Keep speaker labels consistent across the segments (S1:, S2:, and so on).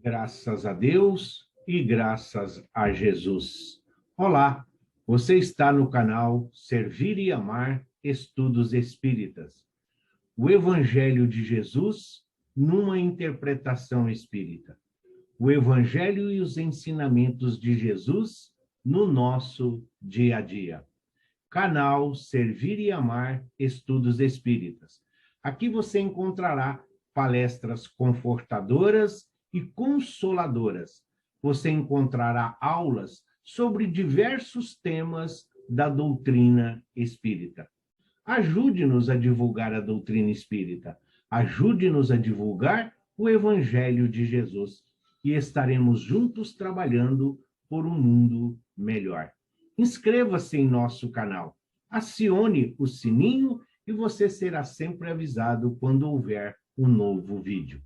S1: Graças a Deus e graças a Jesus. Olá, você está no canal Servir e Amar Estudos Espíritas. O Evangelho de Jesus numa interpretação espírita. O Evangelho e os ensinamentos de Jesus no nosso dia a dia. Canal Servir e Amar Estudos Espíritas. Aqui você encontrará palestras confortadoras e consoladoras. Você encontrará aulas sobre diversos temas da doutrina espírita. Ajude-nos a divulgar a doutrina espírita. Ajude-nos a divulgar o Evangelho de Jesus. E estaremos juntos trabalhando por um mundo melhor. Inscreva-se em nosso canal. Acione o sininho e você será sempre avisado quando houver um novo vídeo.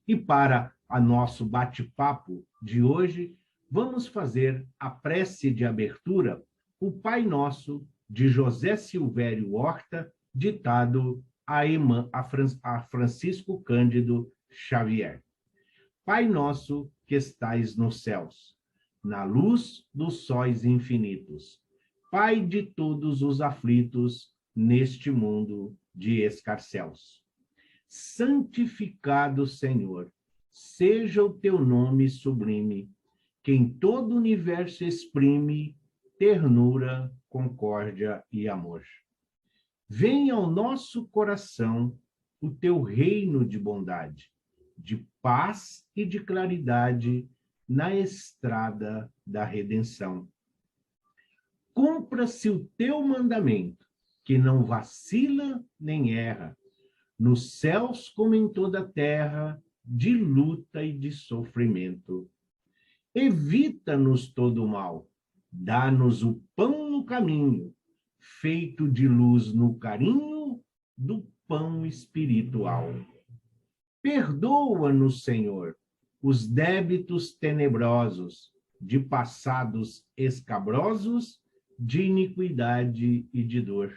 S1: E para o nosso bate-papo de hoje, vamos fazer a prece de abertura, o Pai Nosso, de José Silvério Horta, ditado a Francisco Cândido Xavier. Pai nosso que estais nos céus, na luz dos sóis infinitos, Pai de todos os aflitos neste mundo de escarcéus. Santificado, Senhor, seja o teu nome sublime, que em todo o universo exprime ternura, concórdia e amor. Venha ao nosso coração o teu reino de bondade, de paz e de claridade na estrada da redenção. Cumpra-se o teu mandamento, que não vacila nem erra, nos céus como em toda a terra, de luta e de sofrimento. Evita-nos todo o mal, dá-nos o pão no caminho, feito de luz no carinho do pão espiritual. Perdoa-nos, Senhor, os débitos tenebrosos, de passados escabrosos, de iniquidade e de dor.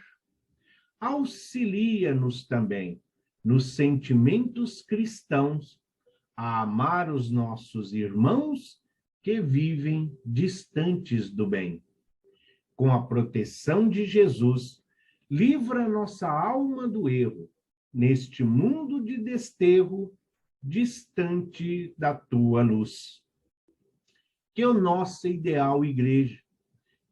S1: Auxilia-nos também, nos sentimentos cristãos, a amar os nossos irmãos que vivem distantes do bem. Com a proteção de Jesus, livra nossa alma do erro, neste mundo de desterro, distante da tua luz. Que a nossa ideal igreja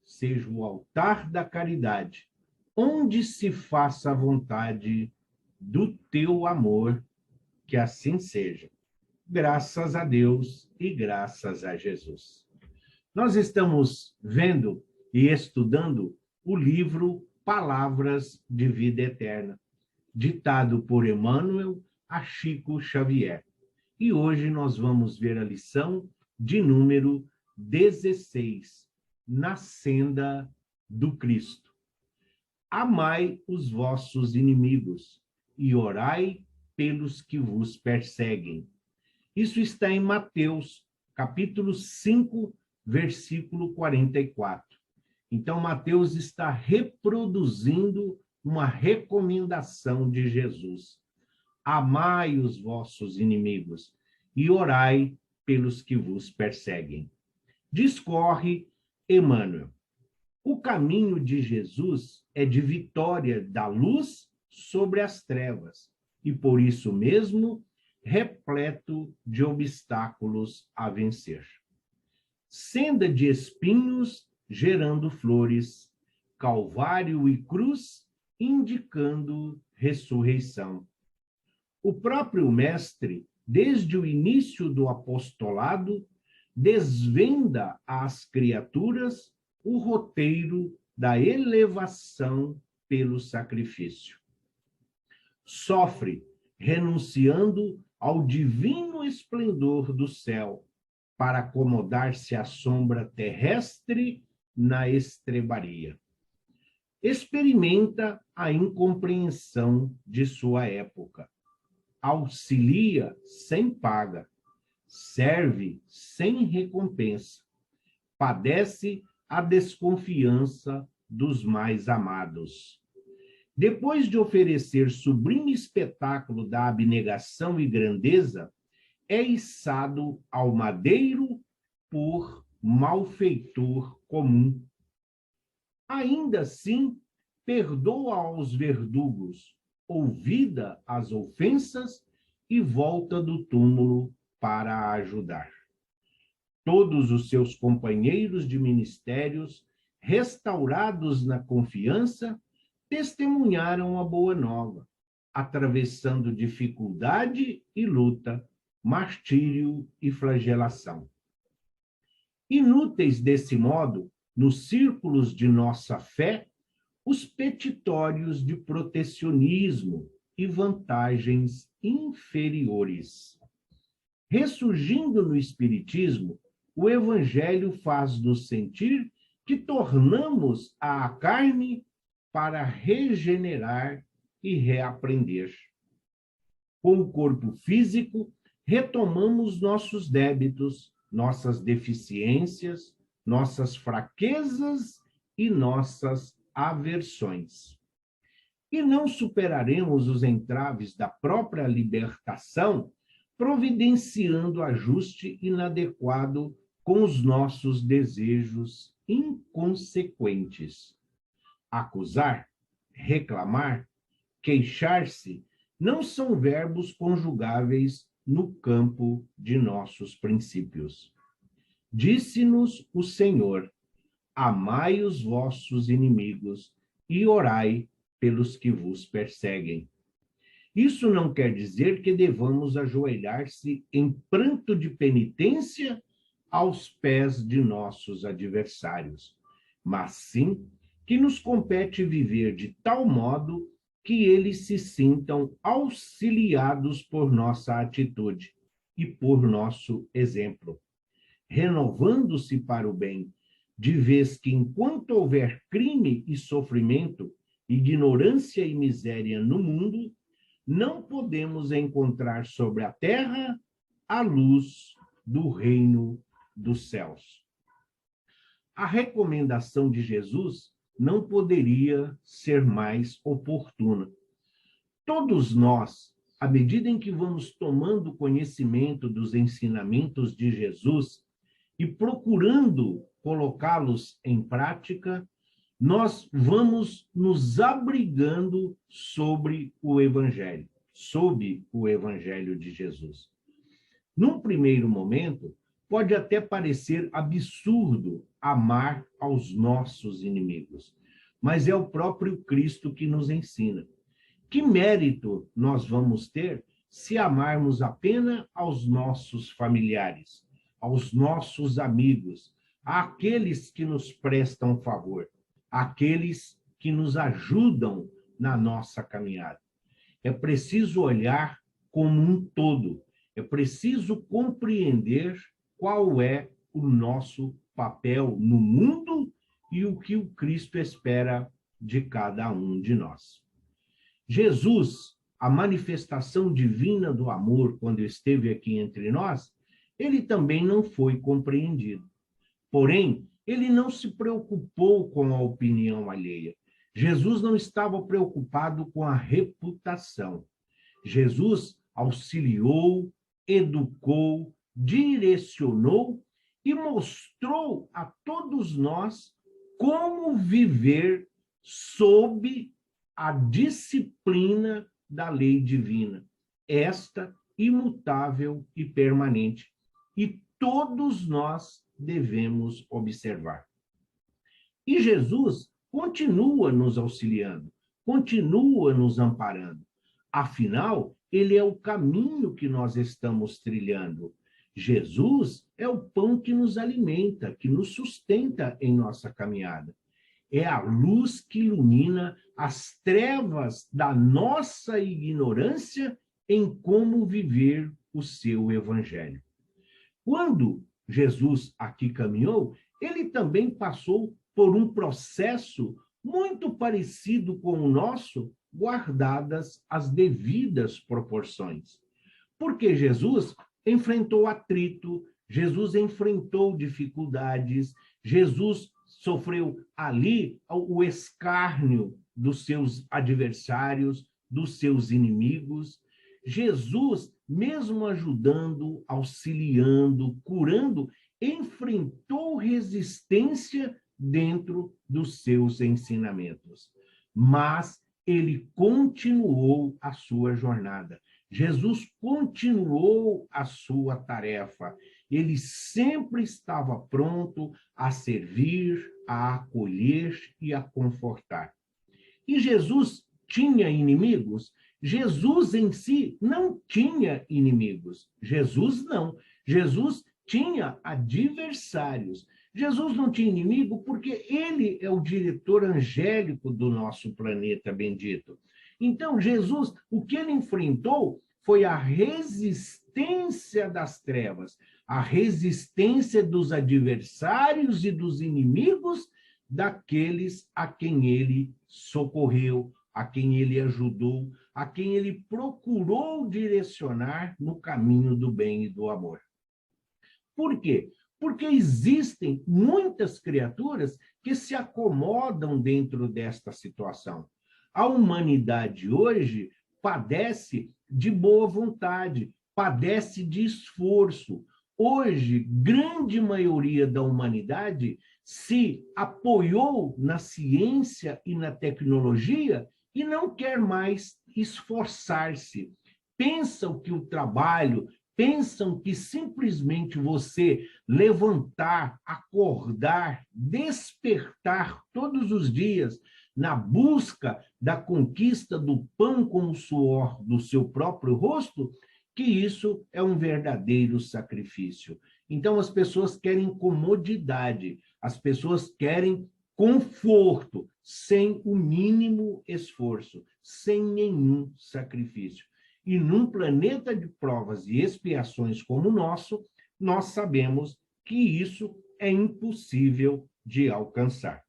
S1: seja o altar da caridade, onde se faça a vontade do teu amor, que assim seja. Graças a Deus e graças a Jesus. Nós estamos vendo e estudando o livro Palavras de Vida Eterna, ditado por Emmanuel a Chico Xavier. E hoje nós vamos ver a lição de número 16, na senda do Cristo. Amai os vossos inimigos e orai pelos que vos perseguem. Isso está em Mateus, capítulo 5, versículo 44. Então, Mateus está reproduzindo uma recomendação de Jesus. Amai os vossos inimigos e orai pelos que vos perseguem. Discorre Emmanuel. O caminho de Jesus é de vitória da luz sobre as trevas e, por isso mesmo, repleto de obstáculos a vencer. Senda de espinhos gerando flores, calvário e cruz indicando ressurreição. O próprio Mestre, desde o início do apostolado, desvenda às criaturas o roteiro da elevação pelo sacrifício. Sofre, renunciando ao divino esplendor do céu, para acomodar-se à sombra terrestre na estrebaria. Experimenta a incompreensão de sua época. Auxilia sem paga, serve sem recompensa, padece a desconfiança dos mais amados. Depois de oferecer sublime espetáculo da abnegação e grandeza, é içado ao madeiro por malfeitor comum. Ainda assim, perdoa aos verdugos, ouvida as ofensas, e volta do túmulo para ajudar. Todos os seus companheiros de ministérios, restaurados na confiança, testemunharam a boa nova, atravessando dificuldade e luta, martírio e flagelação. Inúteis desse modo, nos círculos de nossa fé, os petitórios de protecionismo e vantagens inferiores. Ressurgindo no Espiritismo, o Evangelho faz-nos sentir que tornamos à carne para regenerar e reaprender. Com o corpo físico, retomamos nossos débitos, nossas deficiências, nossas fraquezas e nossas aversões. E não superaremos os entraves da própria libertação providenciando ajuste inadequado com os nossos desejos inconsequentes. Acusar, reclamar, queixar-se não são verbos conjugáveis no campo de nossos princípios. Disse-nos o Senhor: amai os vossos inimigos e orai pelos que vos perseguem. Isso não quer dizer que devamos ajoelhar-se em pranto de penitência aos pés de nossos adversários, mas sim que nos compete viver de tal modo que eles se sintam auxiliados por nossa atitude e por nosso exemplo, renovando-se para o bem, de vez que enquanto houver crime e sofrimento, ignorância e miséria no mundo, não podemos encontrar sobre a terra a luz do reino dos céus. A recomendação de Jesus não poderia ser mais oportuna. Todos nós, à medida em que vamos tomando conhecimento dos ensinamentos de Jesus e procurando colocá-los em prática, nós vamos nos abrigando sob o Evangelho de Jesus. Num primeiro momento, pode até parecer absurdo amar aos nossos inimigos, mas é o próprio Cristo que nos ensina. Que mérito nós vamos ter se amarmos apenas aos nossos familiares, aos nossos amigos, àqueles que nos prestam favor, àqueles que nos ajudam na nossa caminhada? É preciso olhar como um todo, é preciso compreender qual é o nosso papel no mundo e o que o Cristo espera de cada um de nós. Jesus, a manifestação divina do amor, quando esteve aqui entre nós, ele também não foi compreendido. Porém, ele não se preocupou com a opinião alheia. Jesus não estava preocupado com a reputação. Jesus auxiliou, educou, direcionou e mostrou a todos nós como viver sob a disciplina da lei divina, esta imutável e permanente, e todos nós devemos observar. E Jesus continua nos auxiliando, continua nos amparando. Afinal, ele é o caminho que nós estamos trilhando. Jesus é o pão que nos alimenta, que nos sustenta em nossa caminhada. É a luz que ilumina as trevas da nossa ignorância em como viver o seu evangelho. Quando Jesus aqui caminhou, ele também passou por um processo muito parecido com o nosso, guardadas as devidas proporções. Porque Jesus enfrentou atrito, Jesus enfrentou dificuldades, Jesus sofreu ali o escárnio dos seus adversários, dos seus inimigos. Jesus, mesmo ajudando, auxiliando, curando, enfrentou resistência dentro dos seus ensinamentos. Mas ele continuou a sua jornada. Jesus continuou a sua tarefa. Ele sempre estava pronto a servir, a acolher e a confortar. E Jesus tinha inimigos? Jesus em si não tinha inimigos. Jesus não. Jesus tinha adversários. Jesus não tinha inimigo porque ele é o diretor angélico do nosso planeta bendito. Então, Jesus, o que ele enfrentou foi a resistência das trevas, a resistência dos adversários e dos inimigos daqueles a quem ele socorreu, a quem ele ajudou, a quem ele procurou direcionar no caminho do bem e do amor. Por quê? Porque existem muitas criaturas que se acomodam dentro desta situação. A humanidade hoje padece de boa vontade, padece de esforço. Hoje, grande maioria da humanidade se apoiou na ciência e na tecnologia e não quer mais esforçar-se. Pensam que o trabalho, pensam que simplesmente você levantar, acordar, despertar todos os dias na busca da conquista do pão com o suor do seu próprio rosto, que isso é um verdadeiro sacrifício. Então, as pessoas querem comodidade, as pessoas querem conforto, sem o mínimo esforço, sem nenhum sacrifício. E num planeta de provas e expiações como o nosso, nós sabemos que isso é impossível de alcançar.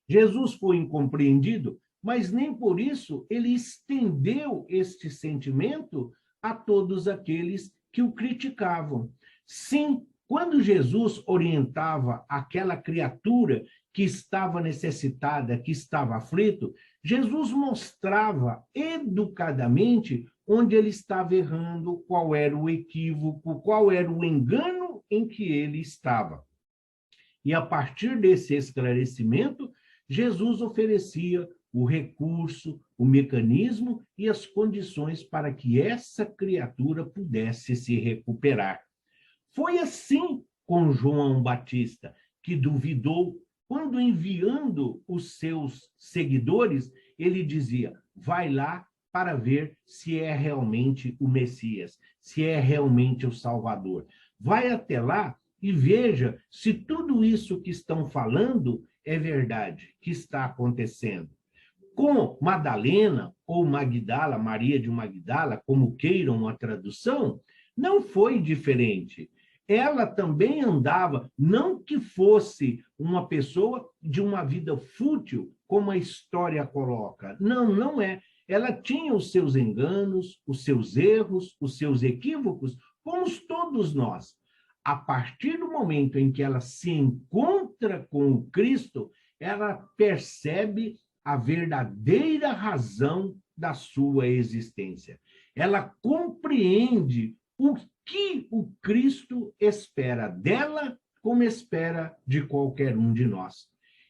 S1: Jesus foi incompreendido, mas nem por isso ele estendeu este sentimento a todos aqueles que o criticavam. Sim, quando Jesus orientava aquela criatura que estava necessitada, que estava aflito, Jesus mostrava educadamente onde ele estava errando, qual era o equívoco, qual era o engano em que ele estava. E a partir desse esclarecimento, Jesus oferecia o recurso, o mecanismo e as condições para que essa criatura pudesse se recuperar. Foi assim com João Batista, que duvidou quando, enviando os seus seguidores, ele dizia: vai lá para ver se é realmente o Messias, se é realmente o Salvador. Vai até lá e veja se tudo isso que estão falando é verdade, que está acontecendo. Com Madalena, ou Magdala, Maria de Magdala, como queiram a tradução, não foi diferente. Ela também andava, não que fosse uma pessoa de uma vida fútil, como a história coloca. Não, não é. Ela tinha os seus enganos, os seus erros, os seus equívocos, como todos nós. A partir do momento em que ela se encontra com o Cristo, ela percebe a verdadeira razão da sua existência. Ela compreende o que o Cristo espera dela, como espera de qualquer um de nós.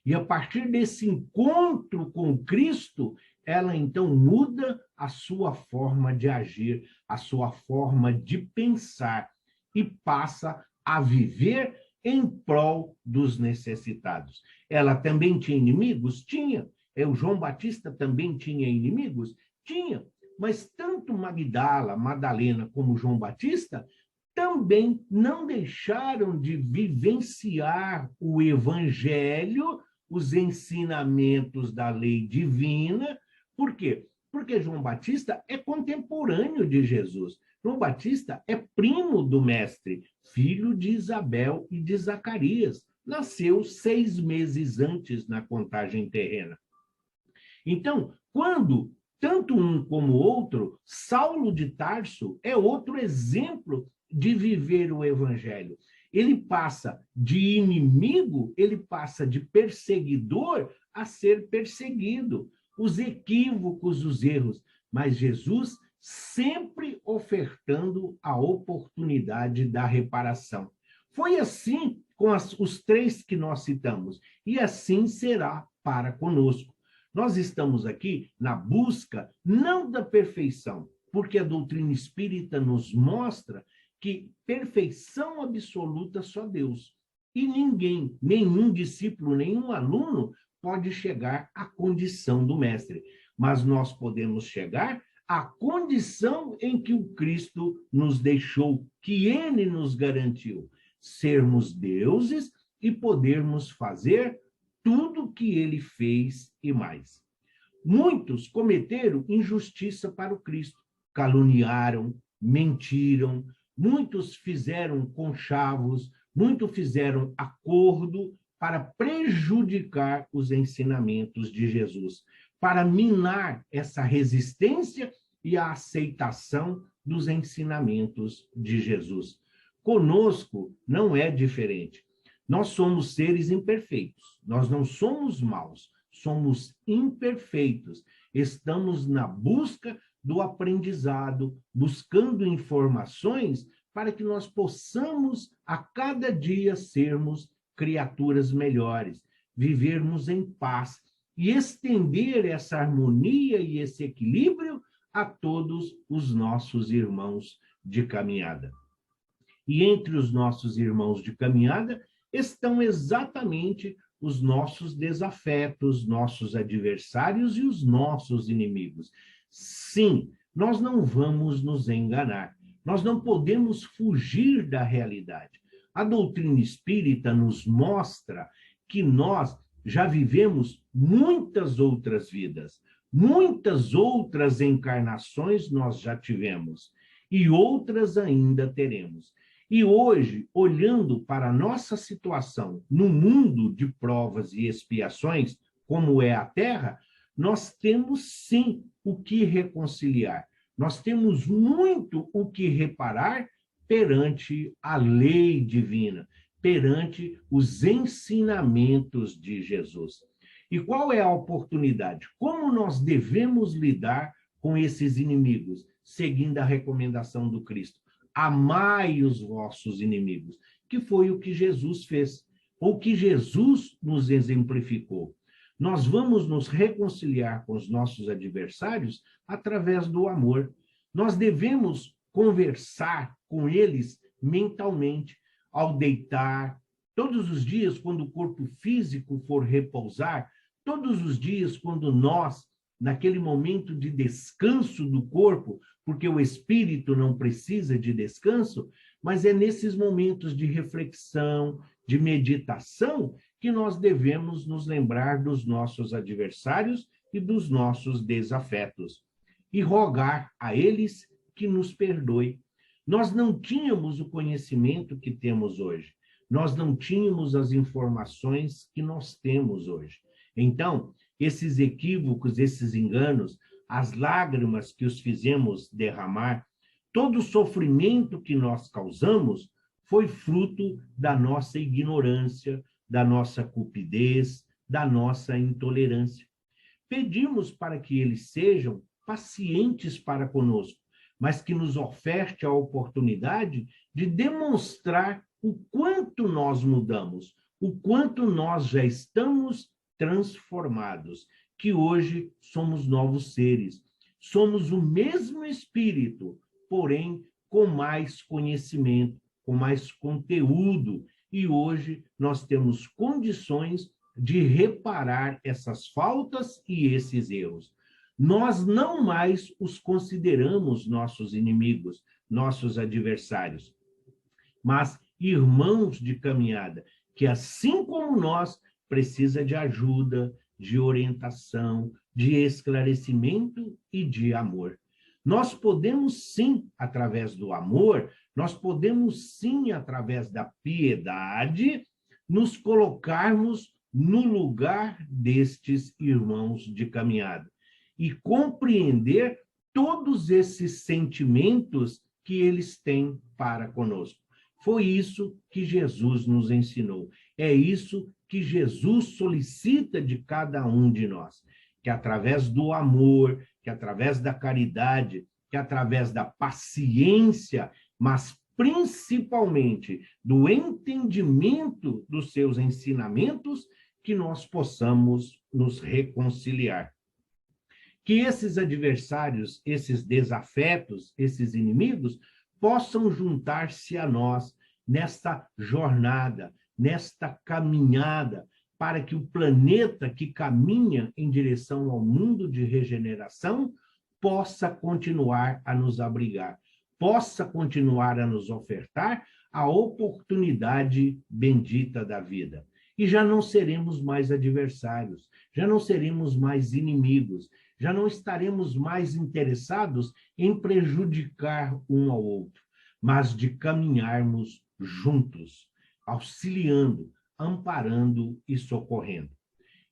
S1: E a partir desse encontro com Cristo, ela então muda a sua forma de agir, a sua forma de pensar e passa a viver em prol dos necessitados. Ela também tinha inimigos? Tinha. O João Batista também tinha inimigos? Tinha. Mas tanto Magdala, Madalena, como João Batista também não deixaram de vivenciar o evangelho, os ensinamentos da lei divina. Por quê? Porque João Batista é contemporâneo de Jesus. João Batista é primo do mestre, filho de Isabel e de Zacarias. Nasceu 6 meses antes na contagem terrena. Então, quando tanto um como o outro, Saulo de Tarso é outro exemplo de viver o evangelho. Ele passa de inimigo, ele passa de perseguidor a ser perseguido. Os equívocos, os erros. Mas Jesus sempre ofertando a oportunidade da reparação. Foi assim com os três que nós citamos, e assim será para conosco. Nós estamos aqui na busca não da perfeição, porque a doutrina espírita nos mostra que perfeição absoluta só Deus. E ninguém, nenhum discípulo, nenhum aluno pode chegar à condição do mestre, mas nós podemos chegar à condição em que o Cristo nos deixou, que ele nos garantiu, sermos deuses e podermos fazer tudo o que ele fez e mais. Muitos cometeram injustiça para o Cristo, caluniaram, mentiram, muitos fizeram conchavos, muitos fizeram acordo para prejudicar os ensinamentos de Jesus, para minar essa resistência e a aceitação dos ensinamentos de Jesus. Conosco não é diferente. Nós somos seres imperfeitos, nós não somos maus, somos imperfeitos. Estamos na busca do aprendizado, buscando informações para que nós possamos, a cada dia, sermos criaturas melhores, vivermos em paz e estender essa harmonia e esse equilíbrio a todos os nossos irmãos de caminhada. E entre os nossos irmãos de caminhada estão exatamente os nossos desafetos, nossos adversários e os nossos inimigos. Sim, nós não vamos nos enganar. Nós não podemos fugir da realidade. A doutrina espírita nos mostra que nós já vivemos muitas outras vidas, muitas outras encarnações nós já tivemos e outras ainda teremos. E hoje, olhando para a nossa situação no mundo de provas e expiações, como é a Terra, nós temos sim o que reconciliar. Nós temos muito o que reparar perante a lei divina, perante os ensinamentos de Jesus. E qual é a oportunidade? Como nós devemos lidar com esses inimigos, seguindo a recomendação do Cristo? Amai os vossos inimigos, que foi o que Jesus fez, ou que Jesus nos exemplificou. Nós vamos nos reconciliar com os nossos adversários através do amor. Nós devemos conversar com eles mentalmente, ao deitar, todos os dias, quando o corpo físico for repousar, todos os dias, quando nós, naquele momento de descanso do corpo, porque o espírito não precisa de descanso, mas é nesses momentos de reflexão, de meditação, que nós devemos nos lembrar dos nossos adversários e dos nossos desafetos, e rogar a eles que nos perdoe. Nós não tínhamos o conhecimento que temos hoje, nós não tínhamos as informações que nós temos hoje. Então, esses equívocos, esses enganos, as lágrimas que os fizemos derramar, todo o sofrimento que nós causamos foi fruto da nossa ignorância, da nossa cupidez, da nossa intolerância. Pedimos para que eles sejam pacientes para conosco, mas que nos oferte a oportunidade de demonstrar o quanto nós mudamos, o quanto nós já estamos transformados, que hoje somos novos seres. Somos o mesmo espírito, porém com mais conhecimento, com mais conteúdo, e hoje nós temos condições de reparar essas faltas e esses erros. Nós não mais os consideramos nossos inimigos, nossos adversários, mas irmãos de caminhada, que assim como nós, precisa de ajuda, de orientação, de esclarecimento e de amor. Nós podemos sim, através do amor, nós podemos sim, através da piedade, nos colocarmos no lugar destes irmãos de caminhada e compreender todos esses sentimentos que eles têm para conosco. Foi isso que Jesus nos ensinou. É isso que Jesus solicita de cada um de nós, que através do amor, que através da caridade, que através da paciência, mas principalmente do entendimento dos seus ensinamentos, que nós possamos nos reconciliar. Que esses adversários, esses desafetos, esses inimigos, possam juntar-se a nós nesta jornada, nesta caminhada, para que o planeta que caminha em direção ao mundo de regeneração possa continuar a nos abrigar, possa continuar a nos ofertar a oportunidade bendita da vida. E já não seremos mais adversários, já não seremos mais inimigos, já não estaremos mais interessados em prejudicar um ao outro, mas de caminharmos juntos, auxiliando, amparando e socorrendo.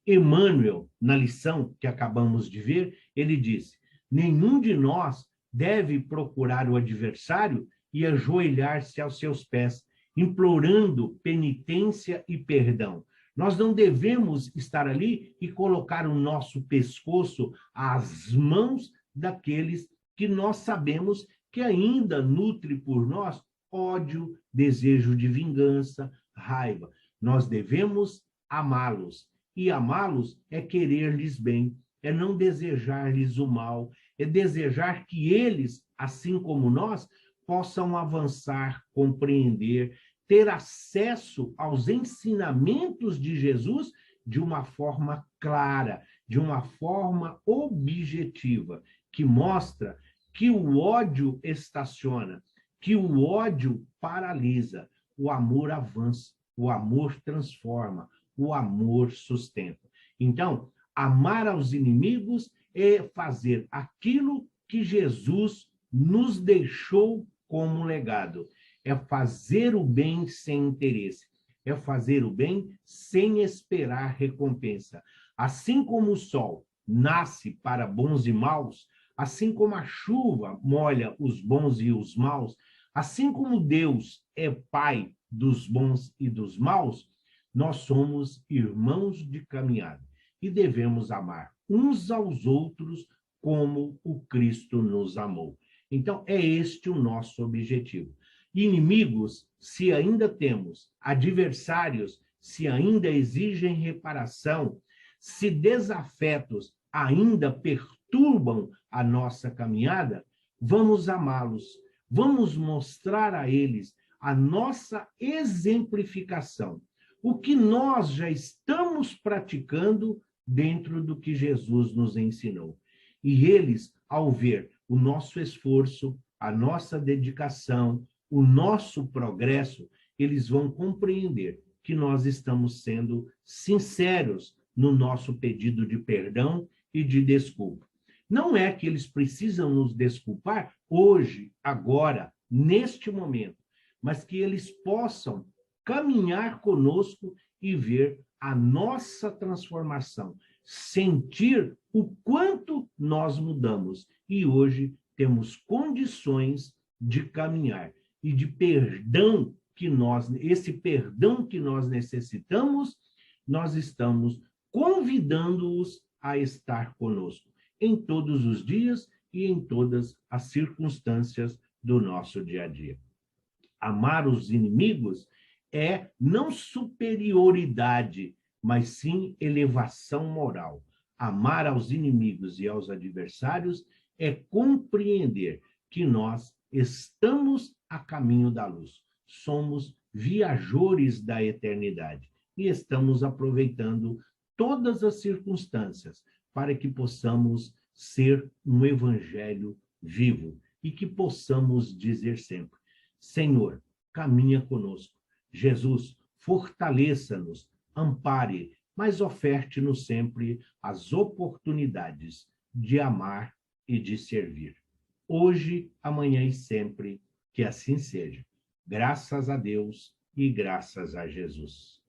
S1: Emmanuel, na lição que acabamos de ver, ele disse: nenhum de nós deve procurar o adversário e ajoelhar-se aos seus pés, implorando penitência e perdão. Nós não devemos estar ali e colocar o nosso pescoço às mãos daqueles que nós sabemos que ainda nutre por nós ódio, desejo de vingança, raiva. Nós devemos amá-los. E amá-los é querer-lhes bem, é não desejar-lhes o mal, é desejar que eles, assim como nós, possam avançar, compreender, ter acesso aos ensinamentos de Jesus de uma forma clara, de uma forma objetiva, que mostra que o ódio estaciona, que o ódio paralisa, o amor avança, o amor transforma, o amor sustenta. Então, amar aos inimigos é fazer aquilo que Jesus nos deixou como legado. É fazer o bem sem interesse. É fazer o bem sem esperar recompensa. Assim como o sol nasce para bons e maus, assim como a chuva molha os bons e os maus, assim como Deus é Pai dos bons e dos maus, nós somos irmãos de caminhada e devemos amar uns aos outros como o Cristo nos amou. Então, é este o nosso objetivo. Inimigos, se ainda temos, adversários, se ainda exigem reparação, se desafetos ainda perturbam a nossa caminhada, vamos amá-los, vamos mostrar a eles a nossa exemplificação, o que nós já estamos praticando dentro do que Jesus nos ensinou. E eles, ao ver o nosso esforço, a nossa dedicação, o nosso progresso, eles vão compreender que nós estamos sendo sinceros no nosso pedido de perdão e de desculpa. Não é que eles precisam nos desculpar hoje, agora, neste momento, mas que eles possam caminhar conosco e ver a nossa transformação, sentir o quanto nós mudamos. E hoje temos condições de caminhar e de perdão que esse perdão que nós necessitamos, nós estamos convidando-os a estar conosco em todos os dias e em todas as circunstâncias do nosso dia a dia. Amar os inimigos é não superioridade, mas sim elevação moral. Amar aos inimigos e aos adversários é compreender que nós estamos a caminho da luz. Somos viajores da eternidade e estamos aproveitando todas as circunstâncias para que possamos ser um evangelho vivo e que possamos dizer sempre: Senhor, caminha conosco. Jesus, fortaleça-nos, ampare, mas oferte-nos sempre as oportunidades de amar e de servir. Hoje, amanhã e sempre, que assim seja. Graças a Deus e graças a Jesus.